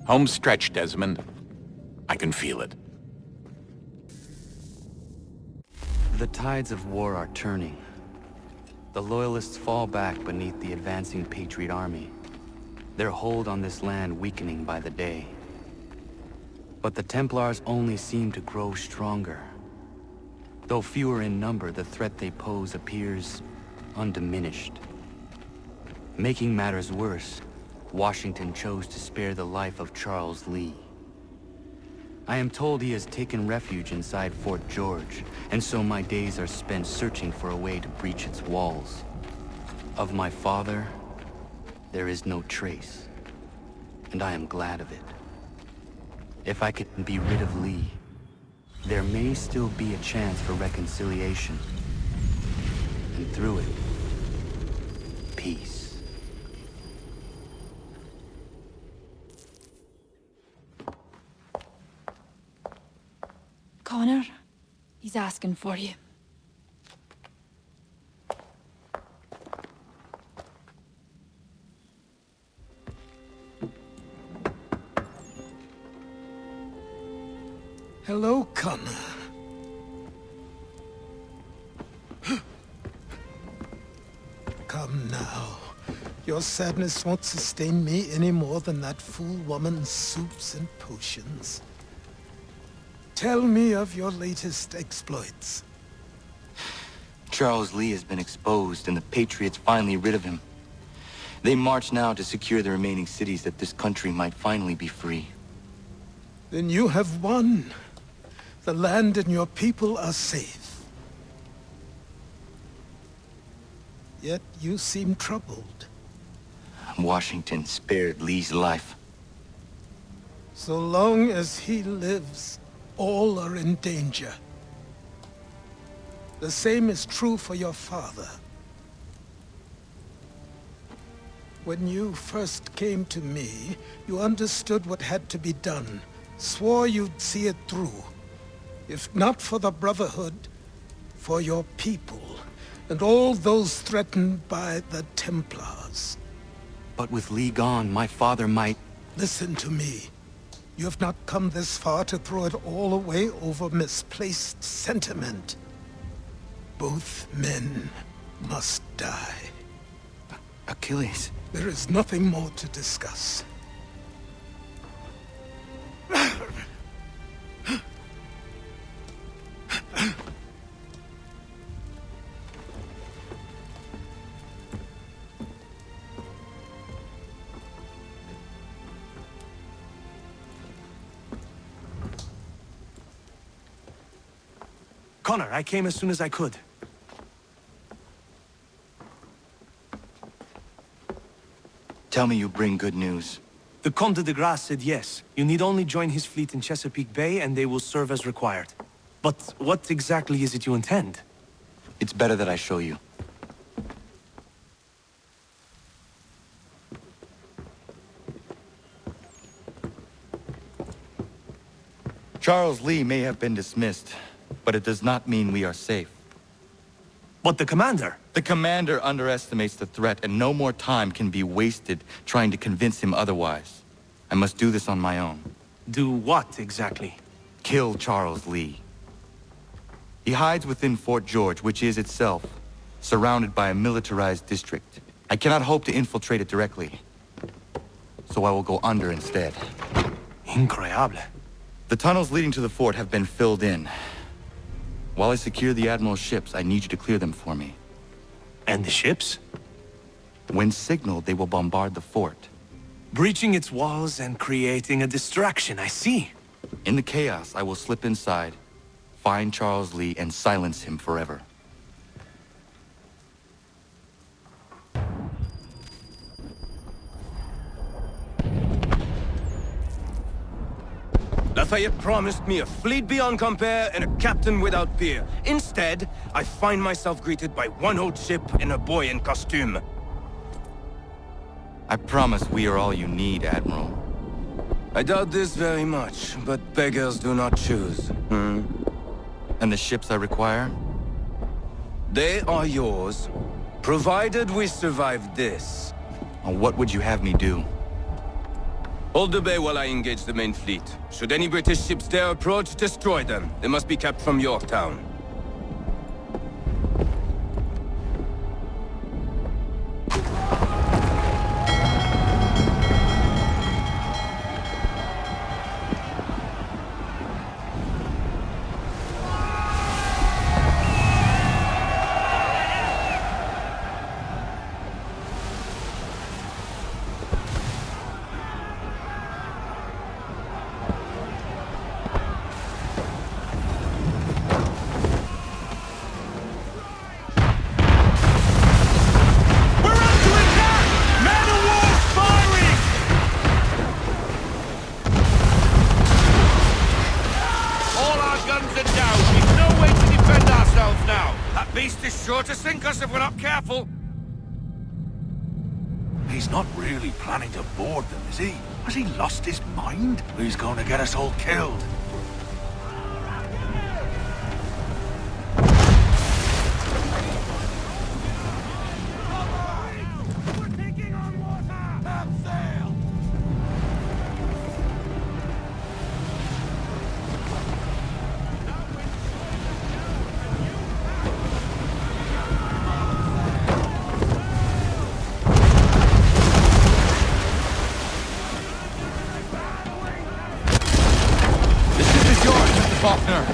Home stretch, Desmond. I can feel it. The tides of war are turning. The Loyalists fall back beneath the advancing Patriot army, their hold on this land weakening by the day. But the Templars only seem to grow stronger. Though fewer in number, the threat they pose appears undiminished. Making matters worse, Washington chose to spare the life of Charles Lee. I am told he has taken refuge inside Fort George, and so my days are spent searching for a way to breach its walls. Of my father, there is no trace, and I am glad of it. If I can be rid of Lee, there may still be a chance for reconciliation. And through it, peace. Connor, he's asking for you. Hello, Connor. Come now. Your sadness won't sustain me any more than that fool woman's soups and potions. Tell me of your latest exploits. Charles Lee has been exposed, and the Patriots finally rid of him. They march now to secure the remaining cities that this country might finally be free. Then you have won. The land and your people are safe. Yet you seem troubled. Washington spared Lee's life. So long as he lives, all are in danger. The same is true for your father. When you first came to me, you understood what had to be done, swore you'd see it through. If not for the Brotherhood, for your people, and all those threatened by the Templars. But with Lee gone, my father might... Listen to me. You have not come this far to throw it all away over misplaced sentiment. Both men must die. Achilles. There is nothing more to discuss. Connor, I came as soon as I could. Tell me you bring good news. The Comte de Grasse said yes. You need only join his fleet in Chesapeake Bay and they will serve as required. But what exactly is it you intend? It's better that I show you. Charles Lee may have been dismissed, but it does not mean we are safe. But the commander? The commander underestimates the threat, and no more time can be wasted trying to convince him otherwise. I must do this on my own. Do what exactly? Kill Charles Lee. He hides within Fort George, which is itself surrounded by a militarized district. I cannot hope to infiltrate it directly, so I will go under instead. Incroyable. The tunnels leading to the fort have been filled in. While I secure the Admiral's ships, I need you to clear them for me. And the ships? When signaled, they will bombard the fort. Breaching its walls and creating a distraction, I see. In the chaos, I will slip inside, find Charles Lee, and silence him forever. Lafayette promised me a fleet beyond compare and a captain without peer. Instead, I find myself greeted by one old ship and a boy in costume. I promise we are all you need, Admiral. I doubt this very much, but beggars do not choose. And the ships I require? They are yours, provided we survive this. What would you have me do? Hold the bay while I engage the main fleet. Should any British ships dare approach, destroy them. They must be kept from Yorktown. Sure to sink us if we're not careful. He's not really planning to board them, is he? Has he lost his mind? He's going to get us all killed. We're taking on water! Have sail! Faulkner.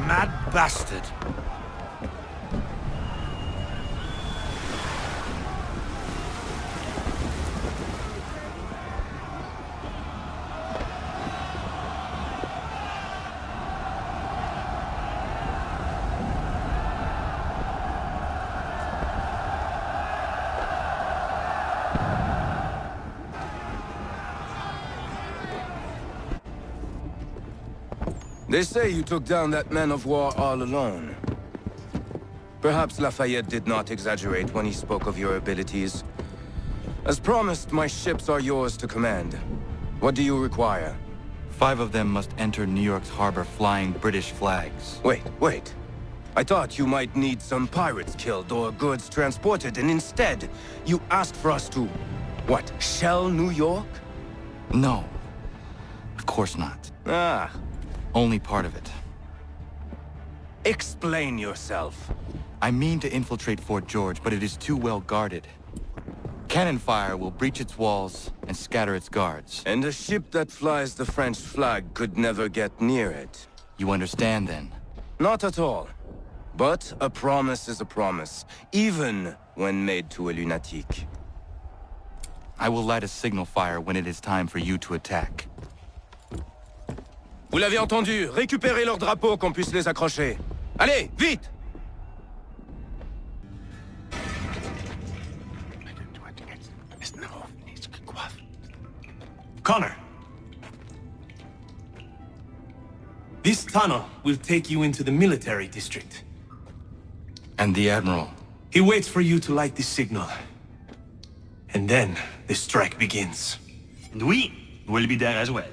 Mad bastard. They say you took down that man of war all alone. Perhaps Lafayette did not exaggerate when he spoke of your abilities. As promised, my ships are yours to command. What do you require? 5 of them must enter New York's harbor flying British flags. Wait. I thought you might need some pirates killed or goods transported, and instead, you asked for us to... what, shell New York? No. Of course not. Ah. Only part of it. Explain yourself. I mean to infiltrate Fort George, but it is too well guarded. Cannon fire will breach its walls and scatter its guards. And a ship that flies the French flag could never get near it. You understand, then? Not at all. But a promise is a promise, even when made to a lunatic. I will light a signal fire when it is time for you to attack. Vous l'avez entendu, récupérez leurs drapeaux qu'on puisse les accrocher. Allez, vite! Connor. This tunnel will take you into the military district. And the Admiral? He waits for you to light this signal. And then the strike begins. And we will be there as well.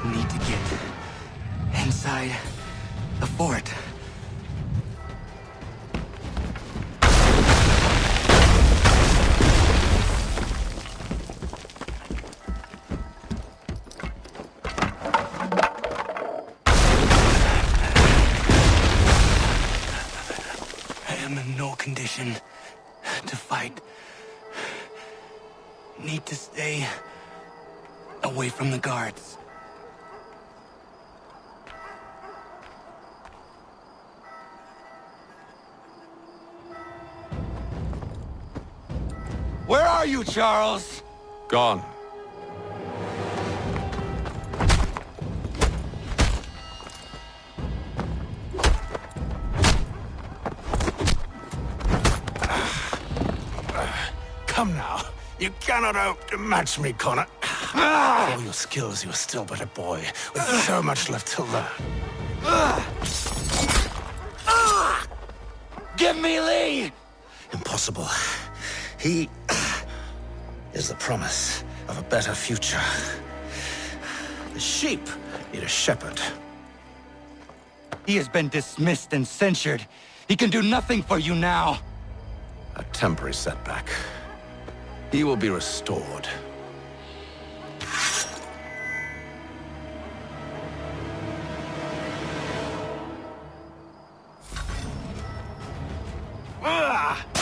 Need to get inside the fort. I am in no condition to fight. Need to stay away from the guards. Where are you, Charles? Gone. Come now. You cannot hope to match me, Connor. For all your skills, you're still but a boy, with so much left to learn. Give me Lee! Impossible. He is the promise of a better future. The sheep need a shepherd. He has been dismissed and censured. He can do nothing for you now. A temporary setback. He will be restored.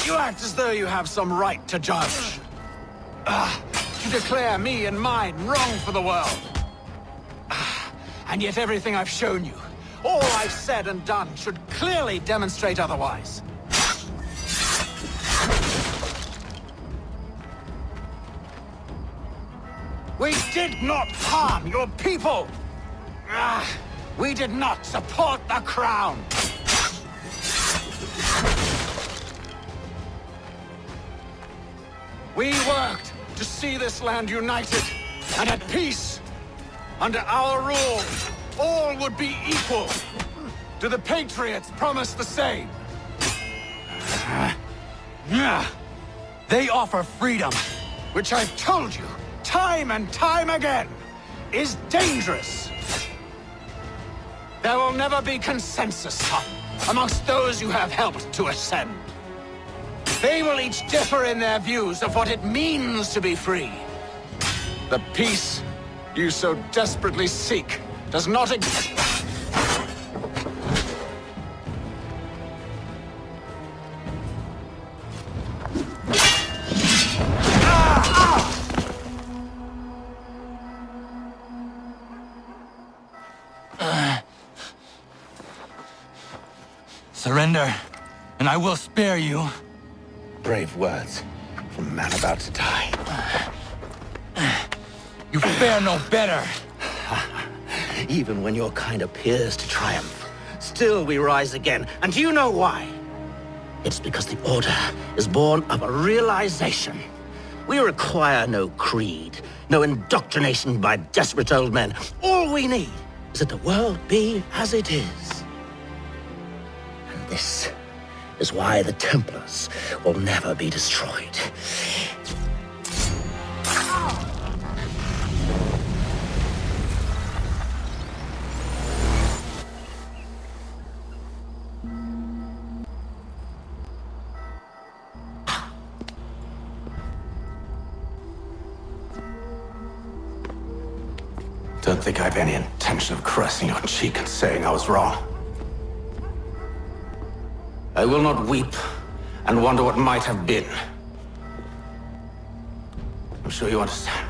You act as though you have some right to judge. To declare me and mine wrong for the world. And yet everything I've shown you, all I've said and done, should clearly demonstrate otherwise. We did not harm your people! We did not support the crown! We worked to see this land united and at peace. Under our rule, all would be equal. Do the Patriots promise the same? They offer freedom. Which I've told you, time and time again, is dangerous. There will never be consensus, son, amongst those you have helped to ascend. They will each differ in their views of what it means to be free. The peace you so desperately seek does not exist. Surrender, and I will spare you. Brave words from a man about to die. You fare no better. Even when your kind appears to triumph, still we rise again. And do you know why? It's because the Order is born of a realization. We require no creed, no indoctrination by desperate old men. All we need is that the world be as it is. And this is why the Templars will never be destroyed. don't think I have any intention of caressing your cheek and saying I was wrong. I will not weep and wonder what might have been. I'm sure you understand.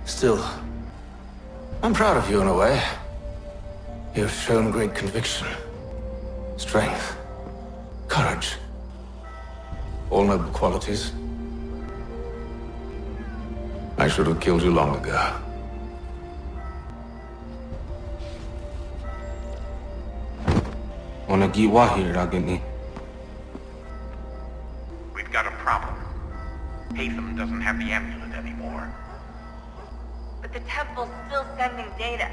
Still, I'm proud of you in a way. You have shown great conviction, strength, courage. All noble qualities. I should have killed you long ago. Wanna get wahir agni? We've got a problem. Hatham doesn't have the amulet anymore. But the temple's still sending data.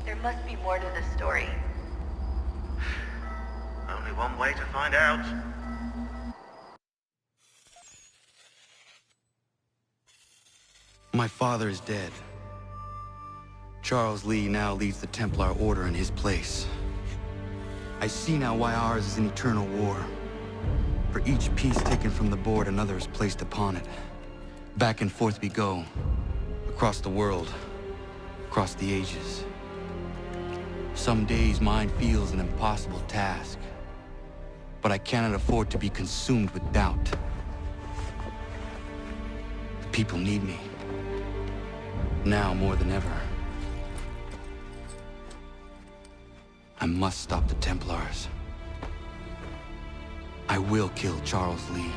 There must be more to the story. Only one way to find out. My father is dead. Charles Lee now leads the Templar Order in his place. I see now why ours is an eternal war. For each piece taken from the board, another is placed upon it. Back and forth we go. Across the world. Across the ages. Some days mine feels an impossible task. But I cannot afford to be consumed with doubt. The people need me. Now more than ever. I must stop the Templars. I will kill Charles Lee.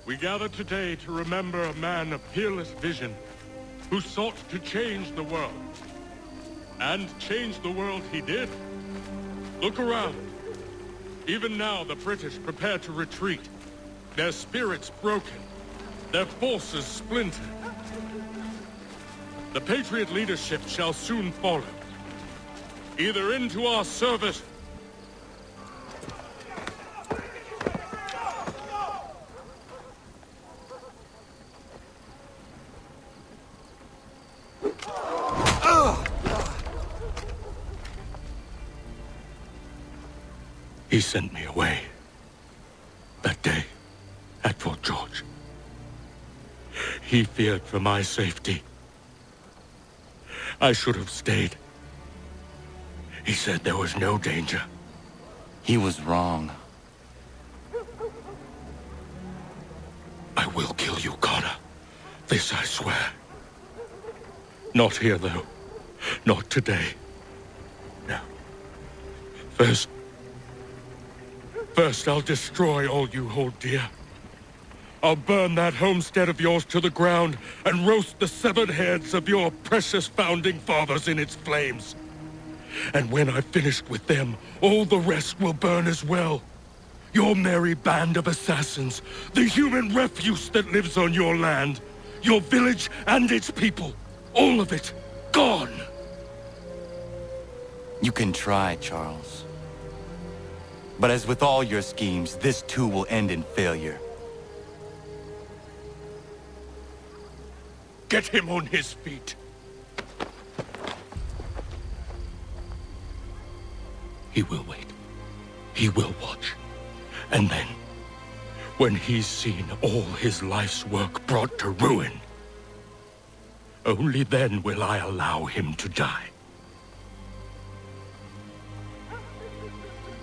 We gather today to remember a man of peerless vision who sought to change the world. And change the world he did. Look around. Even now the British prepare to retreat. Their spirits broken. Their forces splintered. The Patriot leadership shall soon follow. Either into our service He sent me away. That day, at Fort George. He feared for my safety. I should have stayed. He said there was no danger. He was wrong. I will kill you, Connor. This I swear. Not here, though. Not today. No. First, I'll destroy all you hold dear. I'll burn that homestead of yours to the ground and roast the severed heads of your precious founding fathers in its flames. And when I've finished with them, all the rest will burn as well. Your merry band of assassins, the human refuse that lives on your land, your village and its people, all of it, gone. You can try, Charles. But as with all your schemes, this too will end in failure. Get him on his feet. He will wait. He will watch. And then, when he's seen all his life's work brought to ruin, only then will I allow him to die.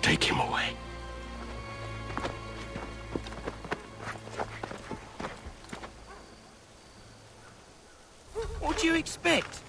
Take him away. What do you expect?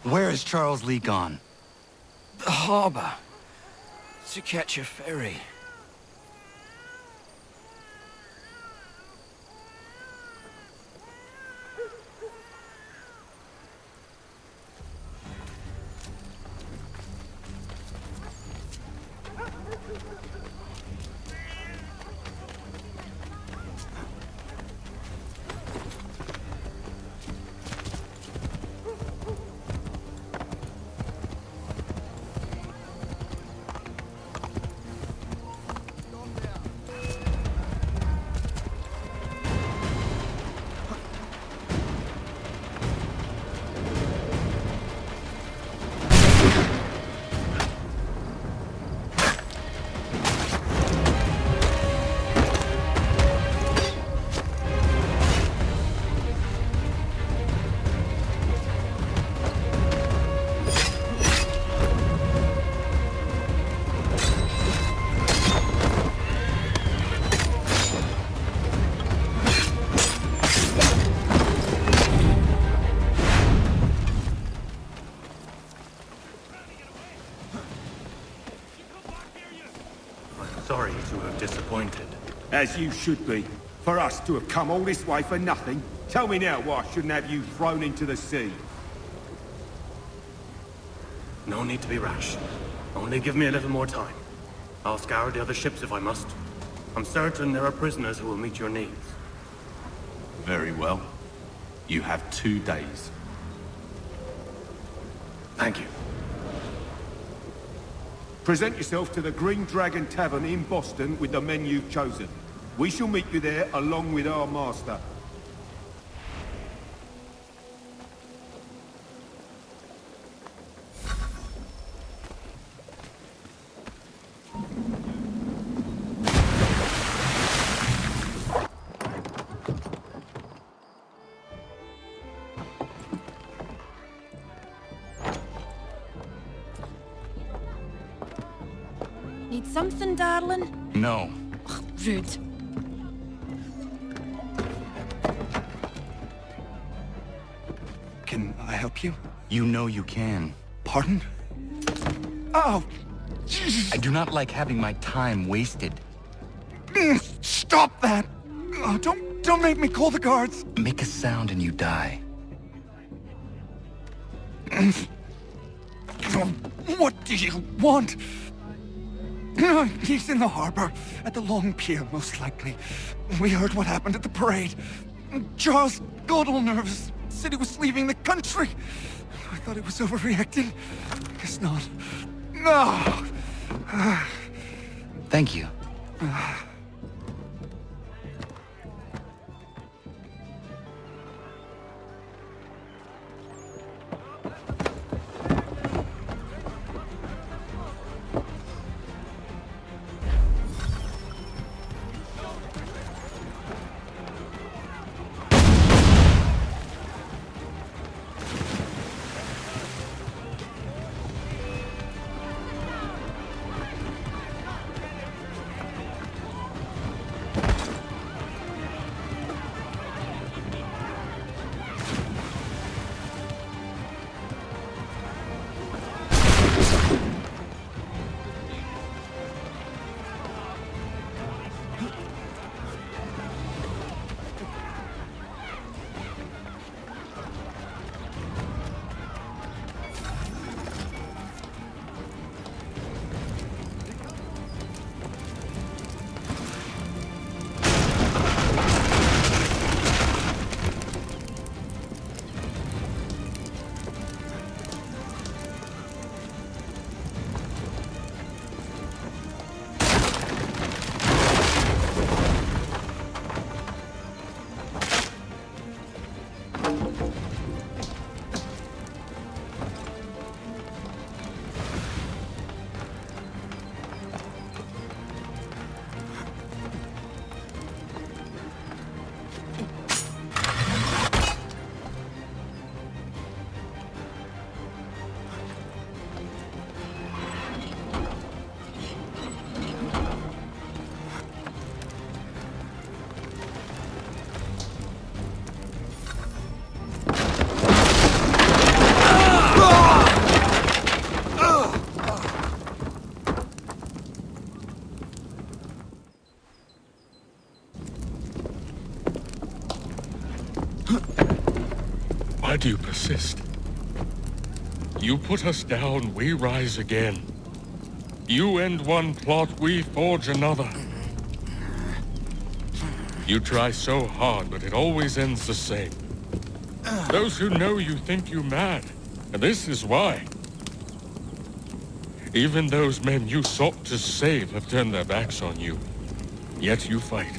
Where is Charles Lee gone? The harbor. To catch a ferry. Sorry to have disappointed. As you should be. For us to have come all this way for nothing. Tell me now why I shouldn't have you thrown into the sea. No need to be rash. Only give me a little more time. I'll scour the other ships if I must. I'm certain there are prisoners who will meet your needs. Very well. You have 2 days. Thank you. Present yourself to the Green Dragon Tavern in Boston with the men you've chosen. We shall meet you there along with our master. Need something, darling? No. Ugh, rude. Can I help you? You know you can. Pardon? Oh! I do not like having my time wasted. Stop that! Oh, don't make me call the guards! Make a sound and you die. What do you want? He's in the harbor, at the Long Pier, most likely. We heard what happened at the parade. Charles got all nervous, said he was leaving the country. I thought he was overreacting. Guess not. No! Thank you. You persist. You put us down, we rise again. You end one plot, we forge another. You try so hard, but it always ends the same. Those who know you think you mad, and this is why. Even those men you sought to save have turned their backs on you. Yet you fight.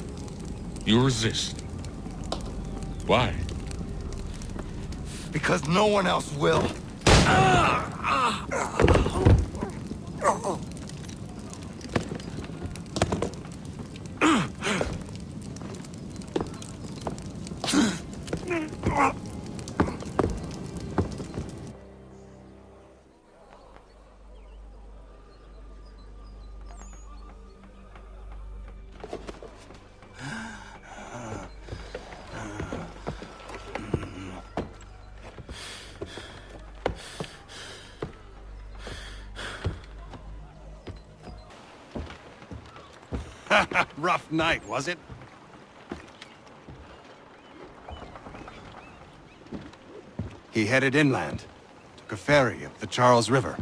You resist. Why? Because no one else will. Rough night, was it? He headed inland. Took a ferry up the Charles River.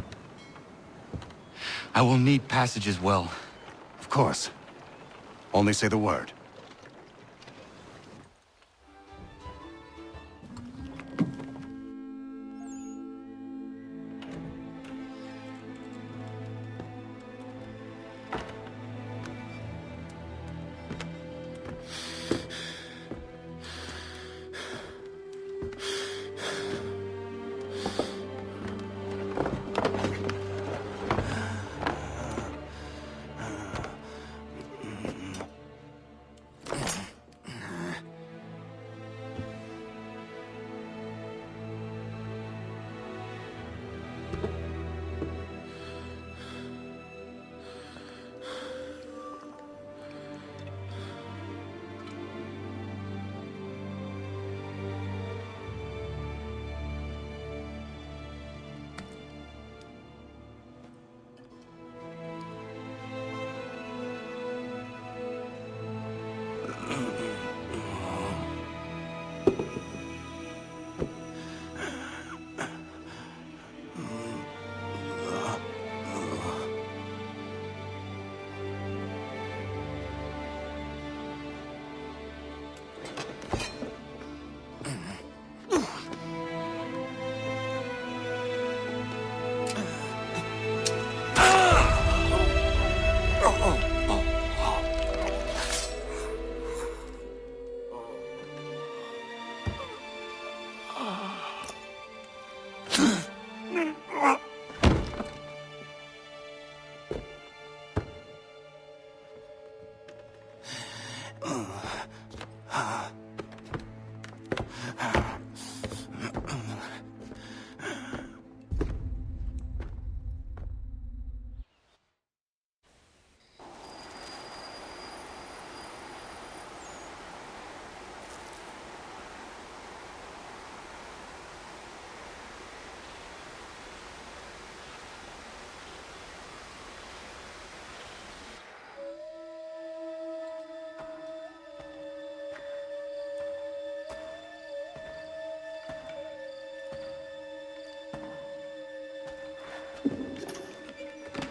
I will need passage as well. Of course. Only say the word.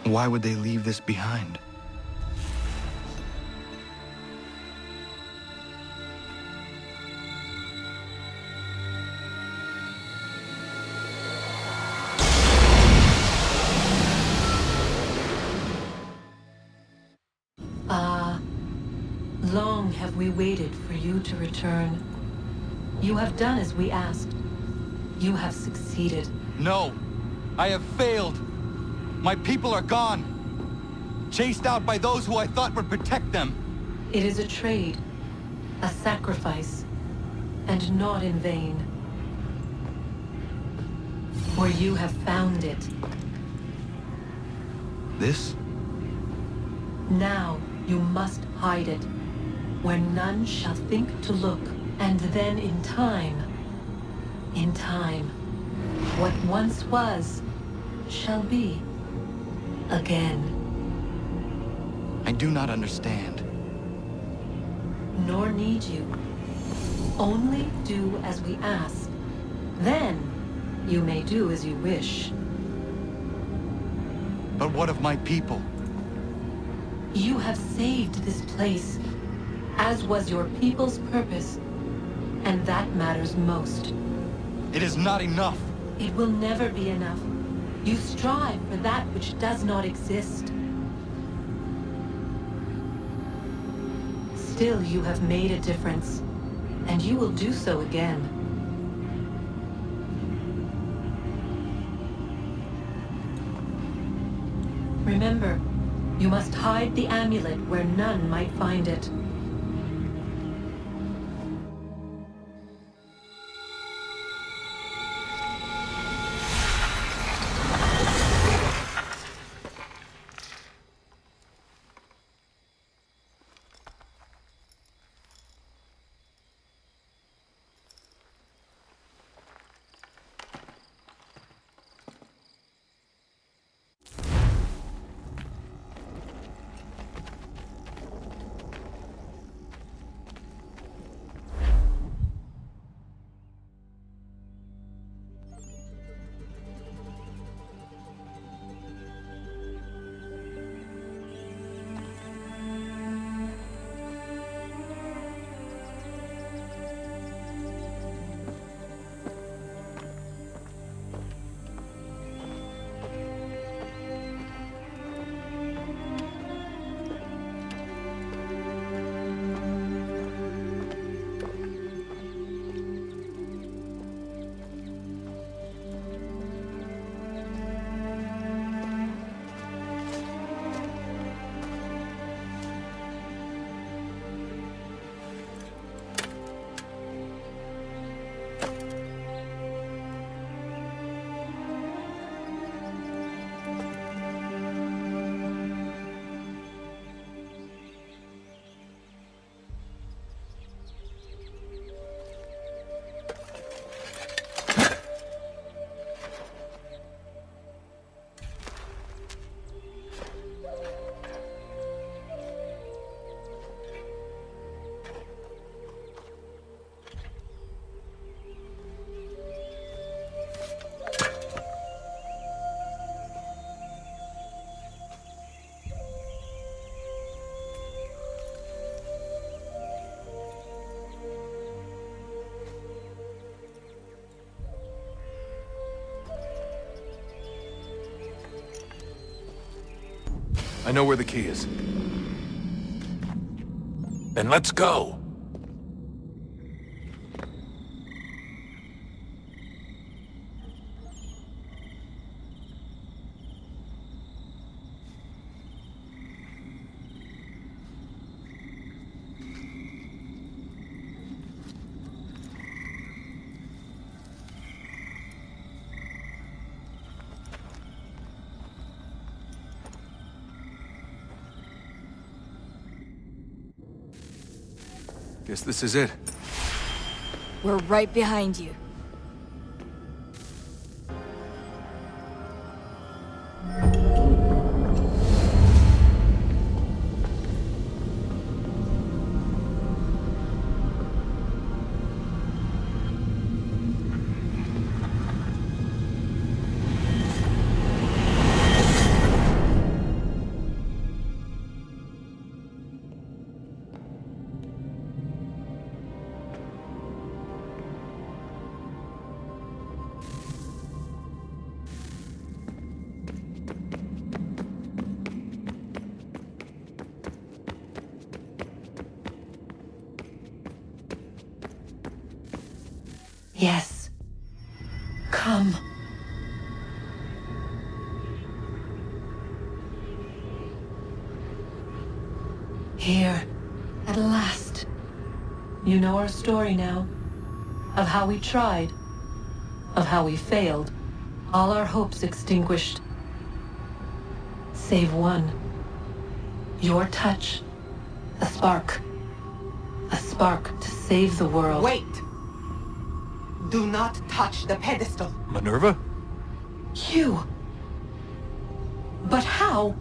Why would they leave this behind? Long have we waited for you to return. You have done as we asked. You have succeeded. No! I have failed! My people are gone! Chased out by those who I thought would protect them! It is a trade, a sacrifice, and not in vain. For you have found it. This? Now you must hide it, where none shall think to look, and then in time, what once was, shall be again. I do not understand. Nor need you. Only do as we ask, Then, you may do as you wish. But what of my people? You have saved this place, as was your people's purpose, and that matters most. It is not enough. It will never be enough. You strive for that which does not exist. Still, you have made a difference, and you will do so again. Remember, you must hide the amulet where none might find it. I know where the key is. Then let's go. Guess this is it. We're right behind you. Yes. Come. Here, at last. You know our story now. Of how we tried. Of how we failed. All our hopes extinguished. Save one. Your touch. A spark. A spark to save the world. Wait! Do not touch the pedestal. Minerva? You. But how?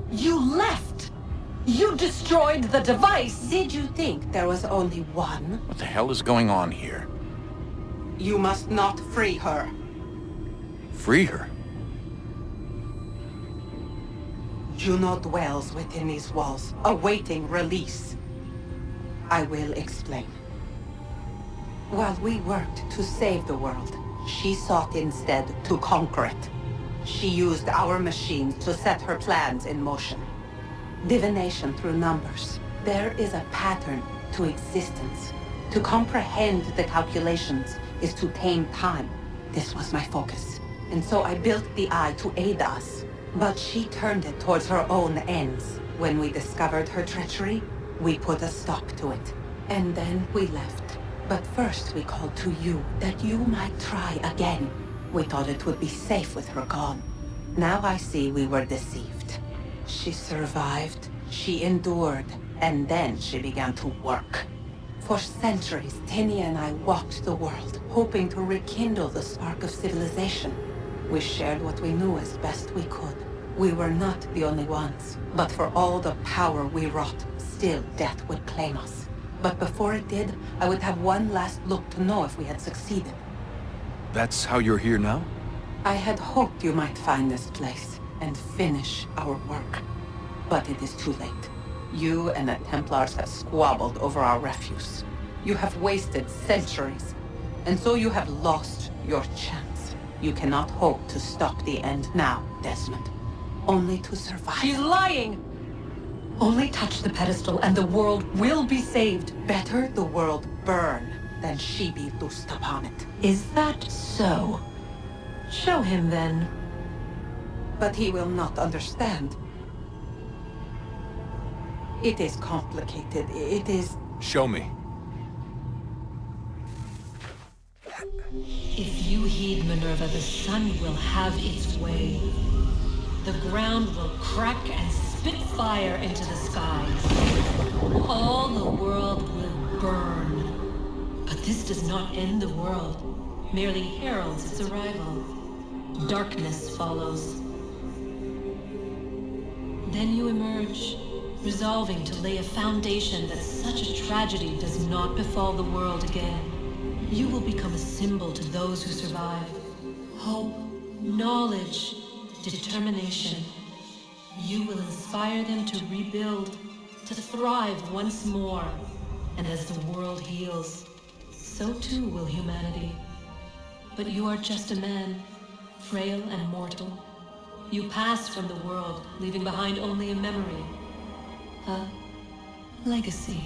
You left. You destroyed the device. Did you think there was only one? What the hell is going on here? You must not free her. Free her? Juno dwells within these walls, awaiting release. I will explain. While we worked to save the world, she sought instead to conquer it. She used our machines to set her plans in motion. Divination through numbers. There is a pattern to existence. To comprehend the calculations is to tame time. This was my focus. And so I built the eye to aid us. But she turned it towards her own ends. When we discovered her treachery, we put a stop to it. And then we left. But first we called to you, that you might try again. We thought it would be safe with her gone. Now I see we were deceived. She survived, she endured, and then she began to work. For centuries, Tinia and I walked the world, hoping to rekindle the spark of civilization. We shared what we knew as best we could. We were not the only ones, but for all the power we wrought, still death would claim us. But before it did, I would have one last look to know if we had succeeded. That's how you're here now? I had hoped you might find this place and finish our work. But it is too late. You and the Templars have squabbled over our refuse. You have wasted centuries, and so you have lost your chance. You cannot hope to stop the end now, Desmond. Only to survive. She's lying! Only touch the pedestal and the world will be saved. Better the world burn than she be loosed upon it. Is that so? Show him then. But he will not understand. It is complicated. It is... Show me. If you heed Minerva, the sun will have its way. The ground will crack and spit fire into the skies. All the world will burn. But this does not end the world, merely heralds its arrival. Darkness follows. Then you emerge, resolving to lay a foundation that such a tragedy does not befall the world again. You will become a symbol to those who survive. Hope, knowledge, determination. You will inspire them to rebuild, to thrive once more. And as the world heals, so too will humanity. But you are just a man, frail and mortal. You pass from the world, leaving behind only a memory. A legacy.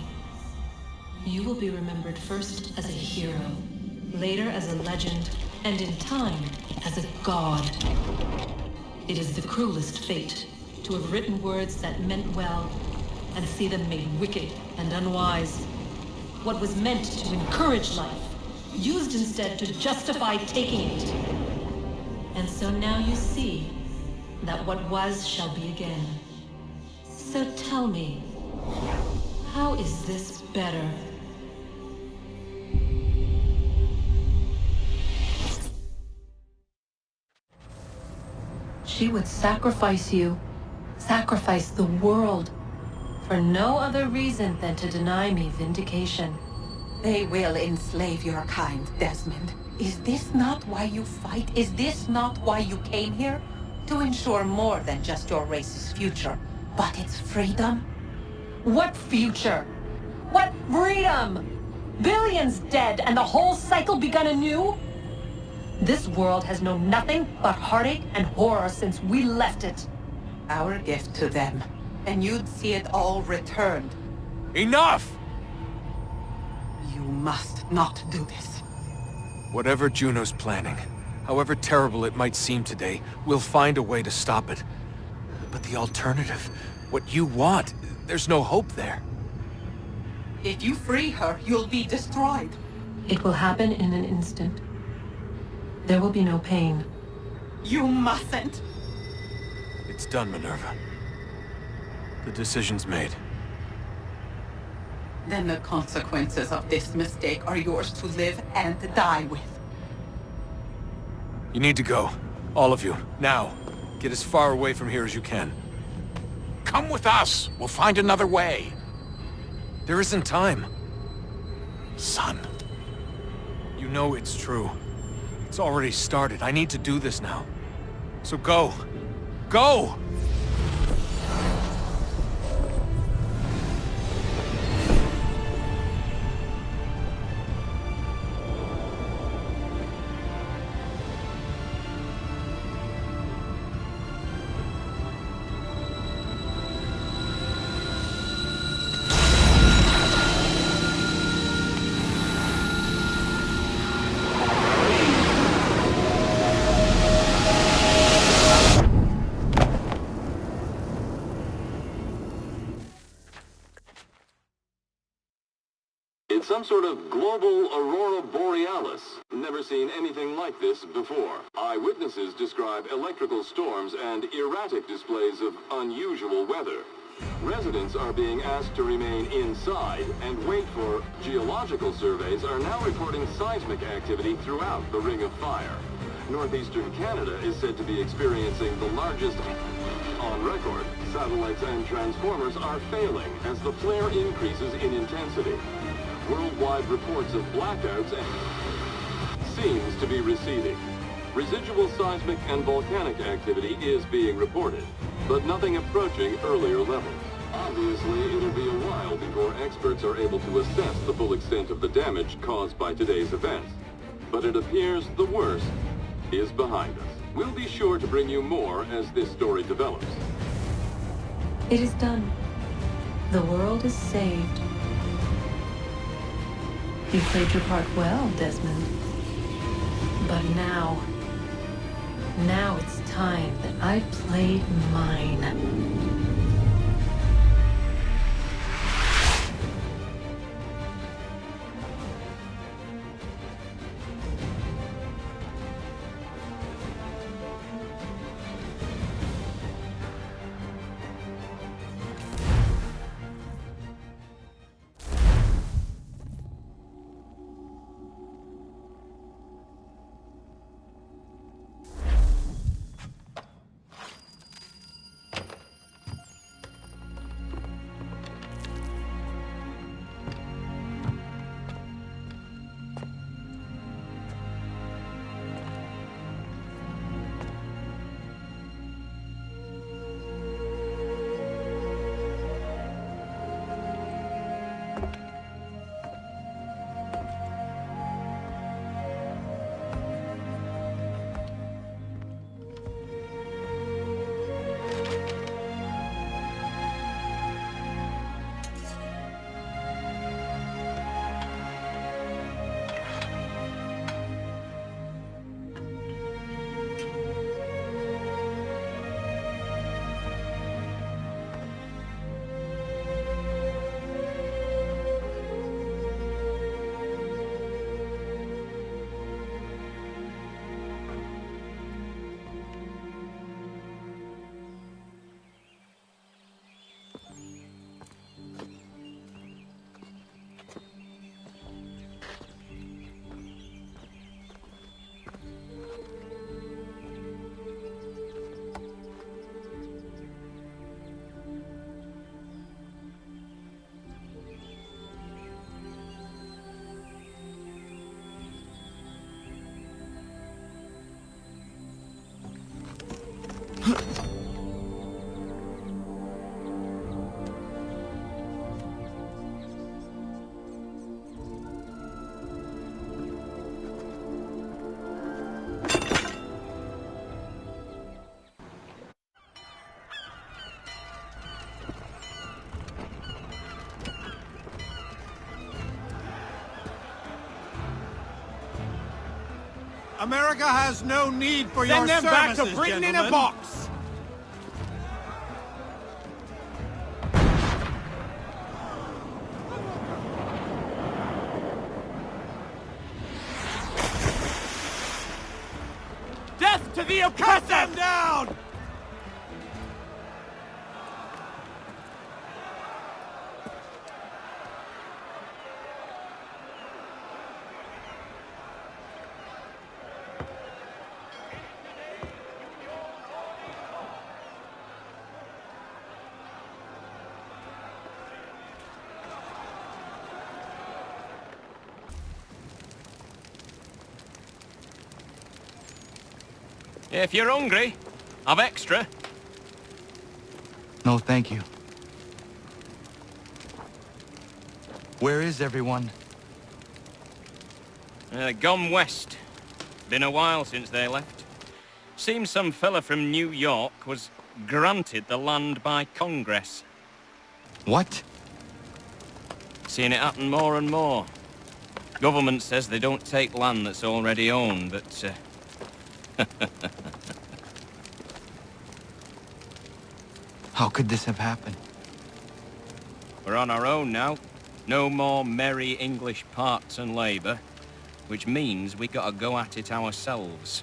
You will be remembered first as a hero, later as a legend, and in time, as a god. It is the cruelest fate to have written words that meant well, and see them made wicked and unwise. What was meant to encourage life, used instead to justify taking it. And so now you see that what was shall be again. So tell me, how is this better? She would sacrifice you, sacrifice the world, for no other reason than to deny me vindication. They will enslave your kind, Desmond. Is this not why you fight? Is this not why you came here? To ensure more than just your race's future, but its freedom? What future? What freedom? Billions dead and the whole cycle begun anew? This world has known nothing but heartache and horror since we left it. Our gift to them, and you'd see it all returned. Enough! You must not do this. Whatever Juno's planning, however terrible it might seem today, we'll find a way to stop it. But the alternative, what you want, there's no hope there. If you free her, you'll be destroyed. It will happen in an instant. There will be no pain. You mustn't. It's done, Minerva. The decision's made. Then the consequences of this mistake are yours to live and die with. You need to go. All of you. Now. Get as far away from here as you can. Come with us. We'll find another way. There isn't time. Son, You know it's true. It's already started. I need to do this now. So go. Go! It's some sort of global aurora borealis. Never seen anything like this before. Eyewitnesses describe electrical storms and erratic displays of unusual weather. Residents are being asked to remain inside and wait for geological surveys are now reporting seismic activity throughout the Ring of Fire. Northeastern Canada is said to be experiencing the largest on record. Satellites and transformers are failing as the flare increases in intensity. Worldwide reports of blackouts seems to be receding. Residual seismic and volcanic activity is being reported, but nothing approaching earlier levels. Obviously, it'll be a while before experts are able to assess the full extent of the damage caused by today's events. But it appears the worst is behind us. We'll be sure to bring you more as this story develops. It is done. The world is saved. You played your part well, Desmond. But now it's time that I played mine. America has no need for your services, Send them back to Britain in a box! Death to the oppressor! Cut them down! If you're hungry, I've extra. No, thank you. Where is everyone? Gone west. Been a while since they left. Seems some fella from New York was granted the land by Congress. What? Seeing it happen more and more. Government says they don't take land that's already owned, but... How could this have happened? We're on our own now. No more merry English parts and labour, which means we gotta go at it ourselves.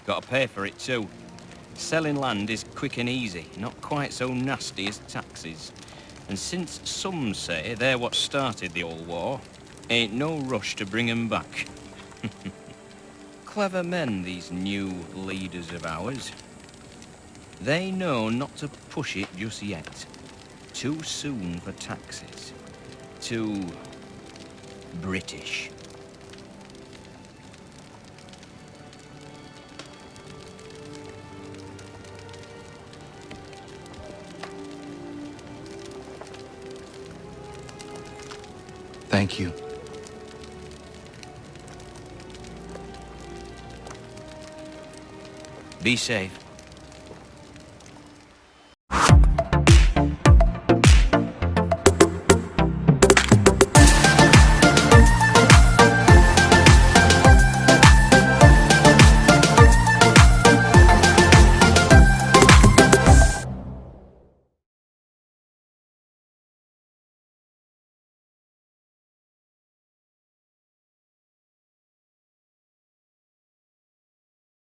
Gotta pay for it too. Selling land is quick and easy, not quite so nasty as taxes. And since some say they're what started the old war, ain't no rush to bring 'em back. Clever men, these new leaders of ours. They know not to push it just yet. Too soon for taxes. Too British. Thank you. Be safe.